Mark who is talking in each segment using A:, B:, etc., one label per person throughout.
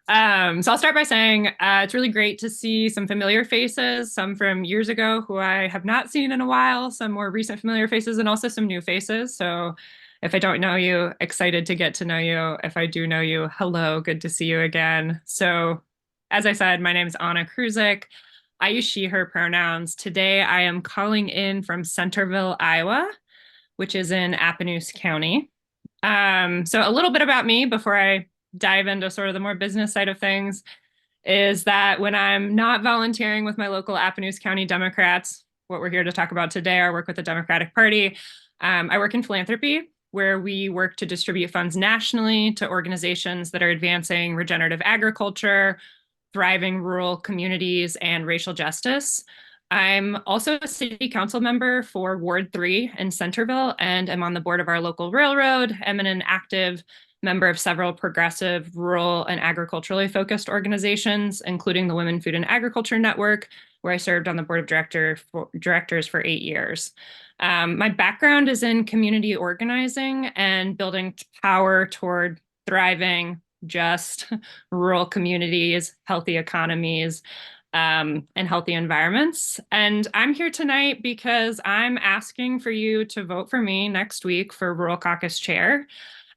A: So I'll start by saying it's really great to see some familiar faces, some from years ago who I have not seen in a while, some more recent familiar faces, and also some new faces. So if I don't know you, excited to get to know you. If I do know you, hello, good to see you again. So as I said, my name is Ahna Kruzic. I use she, her pronouns. Today I am calling in from Centerville, Iowa, which is in Appanoose County. So a little bit about me before I dive into sort of the more business side of things is that when I'm not volunteering with my local Appanoose County Democrats, what we're here to talk about today, our work with the Democratic Party, I work in philanthropy, where we work to distribute funds nationally to organizations that are advancing regenerative agriculture, thriving rural communities, and racial justice. I'm also a city council member for Ward 3 in Centerville, and I'm on the board of our local railroad. I'm an active member of several progressive, rural, and agriculturally focused organizations, including the Women Food and Agriculture Network, where I served on the board of directors for 8 years. My background is in community organizing and building power toward thriving, just rural communities, healthy economies, and healthy environments. And I'm here tonight because I'm asking for you to vote for me next week for Rural Caucus Chair.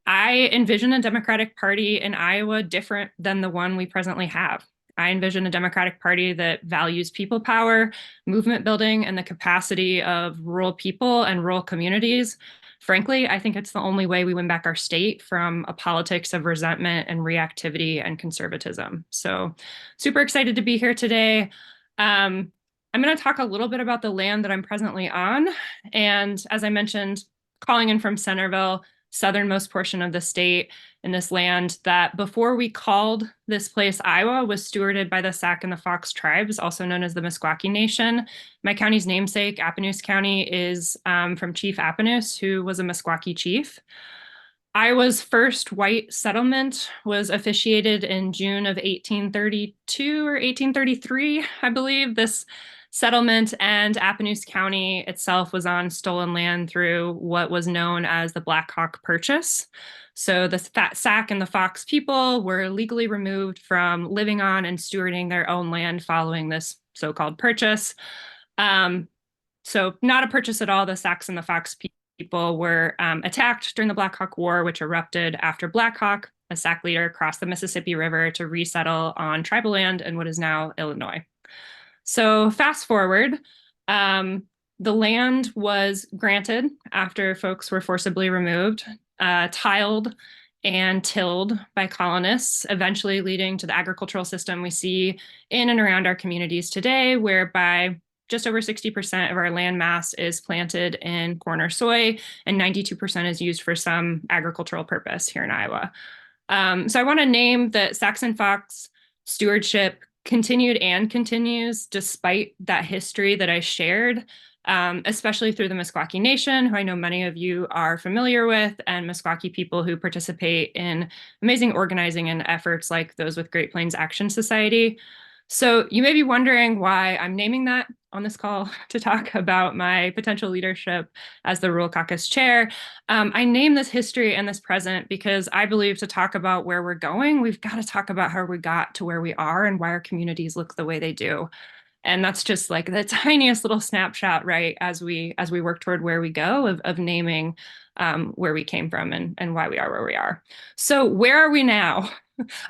A: I envision a Democratic Party in Iowa different than the one we presently have. I envision a Democratic Party that values people power, movement building, and the capacity of rural people and rural communities. Frankly, I think it's the only way we win back our state from a politics of resentment and reactivity and conservatism. So, super excited to be here today. I'm going to talk a little bit about the land that I'm presently on. And as I mentioned, calling in from Centerville, southernmost portion of the state, in this land that before we called this place Iowa was stewarded by the Sac and the Fox tribes, also known as the Meskwaki Nation. My county's namesake, Appanoose County, is from Chief Appanoose, who was a Meskwaki chief. Iowa's first white settlement was officiated in June of 1832 or 1833, I believe. This settlement and Appanoose County itself was on stolen land through what was known as the Black Hawk Purchase. So the Sac and the Fox people were legally removed from living on and stewarding their own land following this so-called purchase. So not a purchase at all. The Sacs and the Fox people were attacked during the Black Hawk War, which erupted after Black Hawk, a Sac leader, crossed the Mississippi River to resettle on tribal land in what is now Illinois. So fast forward, the land was granted after folks were forcibly removed, tiled and tilled by colonists, eventually leading to the agricultural system we see in and around our communities today, whereby just over 60% of our land mass is planted in corn or soy, and 92% is used for some agricultural purpose here in Iowa. So I want to name that Saxon Fox stewardship continued and continues despite that history that I shared, especially through the Meskwaki Nation, who I know many of you are familiar with, and Meskwaki people who participate in amazing organizing and efforts like those with Great Plains Action Society. So you may be wondering why I'm naming that on this call to talk about my potential leadership as the Rural Caucus Chair. I name this history and this present because I believe to talk about where we're going, we've got to talk about how we got to where we are and why our communities look the way they do. And that's just like the tiniest little snapshot, right, as we work toward where we go of naming where we came from and why we are where we are. So where are we now?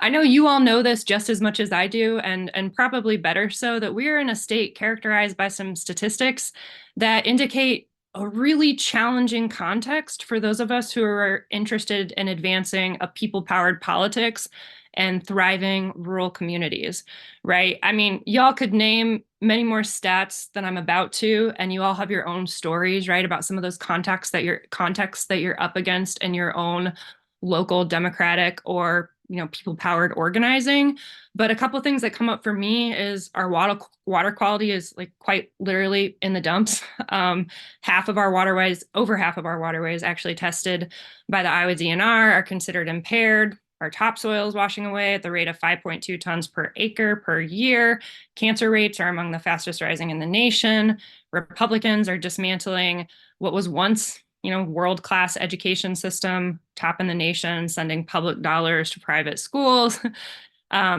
A: I know you all know this just as much as I do, and probably better so, that we are in a state characterized by some statistics that indicate a really challenging context for those of us who are interested in advancing a people-powered politics and thriving rural communities, right? I mean, y'all could name many more stats than I'm about to, and you all have your own stories, right, about some of those contexts that you're up against in your own local democratic or people powered organizing. But a couple of things that come up for me is our water quality is like quite literally in the dumps. Half of our waterways, over half of our waterways actually tested by the Iowa DNR are considered impaired. Our topsoil is washing away at the rate of 5.2 tons per acre per year. Cancer rates are among the fastest rising in the nation. Republicans are dismantling what was once world-class education system, top in the nation, sending public dollars to private schools,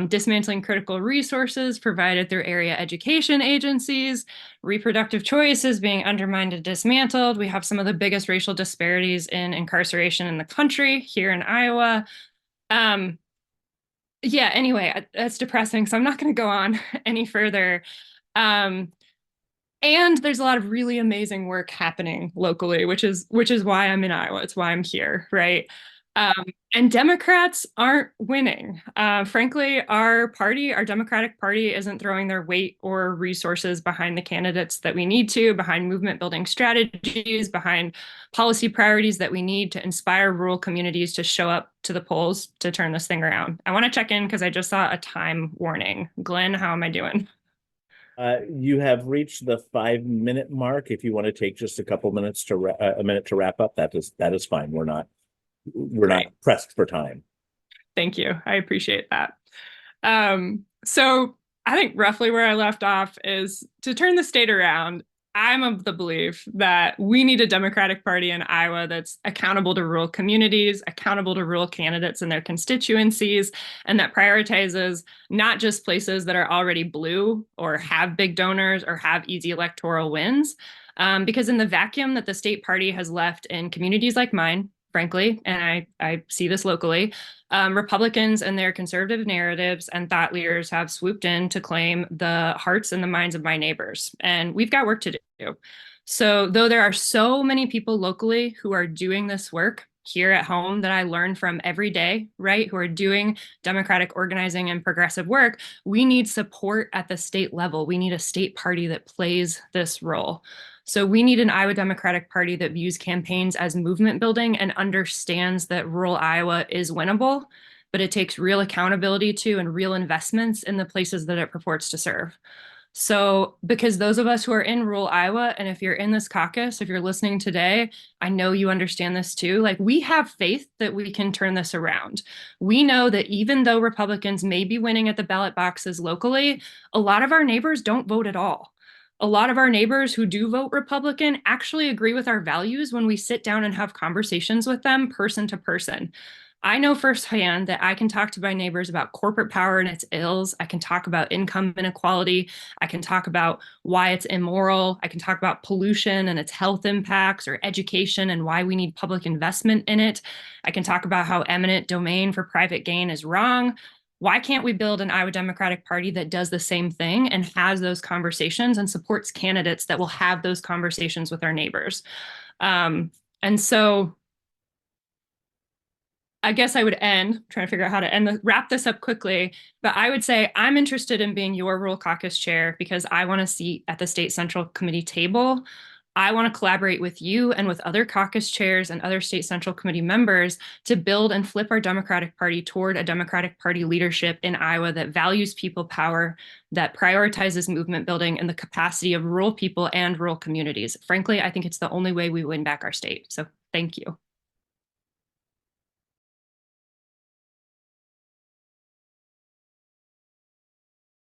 A: dismantling critical resources provided through area education agencies, reproductive choice is being undermined and dismantled. We have some of the biggest racial disparities in incarceration in the country here in Iowa. Yeah, anyway, that's depressing, so I'm not going to go on any further. Um, and there's a lot of really amazing work happening locally, which is why I'm in Iowa. It's why I'm here, right? Um, and Democrats aren't winning. Frankly, our party, our Democratic Party, isn't throwing their weight or resources behind the candidates that we need to, behind movement building strategies, behind policy priorities that we need to inspire rural communities to show up to the polls to turn this thing around. I want to check in because I just saw a time warning. Glenn, how am I doing?
B: You have reached the 5 minute mark. If you want to take just a couple minutes to a minute to wrap up, that is fine. We're not
A: Great.
B: pressed for time.
A: Thank you. I appreciate that. So I think roughly where I left off is to turn the state around. I'm of the belief that we need a Democratic Party in Iowa that's accountable to rural communities, accountable to rural candidates and their constituencies, and that prioritizes not just places that are already blue or have big donors or have easy electoral wins. Because in the vacuum that the state party has left in communities like mine, frankly, and I see this locally, Republicans and their conservative narratives and thought leaders have swooped in to claim the hearts and the minds of my neighbors. And we've got work to do. So, though there are so many people locally who are doing this work here at home that I learn from every day, right, who are doing democratic organizing and progressive work, we need support at the state level. We need a state party that plays this role. So we need an Iowa Democratic Party that views campaigns as movement building and understands that rural Iowa is winnable, but it takes real accountability to and real investments in the places that it purports to serve. So, because those of us who are in rural Iowa, and if you're in this caucus, if you're listening today, I know you understand this too. Like, we have faith that we can turn this around. We know that even though Republicans may be winning at the ballot boxes locally, a lot of our neighbors don't vote at all. A lot of our neighbors who do vote Republican actually agree with our values when we sit down and have conversations with them person to person. I know firsthand that I can talk to my neighbors about corporate power and its ills. I can talk about income inequality. I can talk about why it's immoral. I can talk about pollution and its health impacts, or education and why we need public investment in it. I can talk about how eminent domain for private gain is wrong. Why can't we build an Iowa Democratic Party that does the same thing and has those conversations and supports candidates that will have those conversations with our neighbors? And so I guess I would end trying to figure out how to wrap this up quickly. But I would say I'm interested in being your rural caucus chair because I want a seat at the state central committee table. I want to collaborate with you and with other caucus chairs and other state central committee members to build and flip our Democratic Party toward a Democratic Party leadership in Iowa that values people power, that prioritizes movement building and the capacity of rural people and rural communities. Frankly, I think it's the only way we win back our state. So thank you.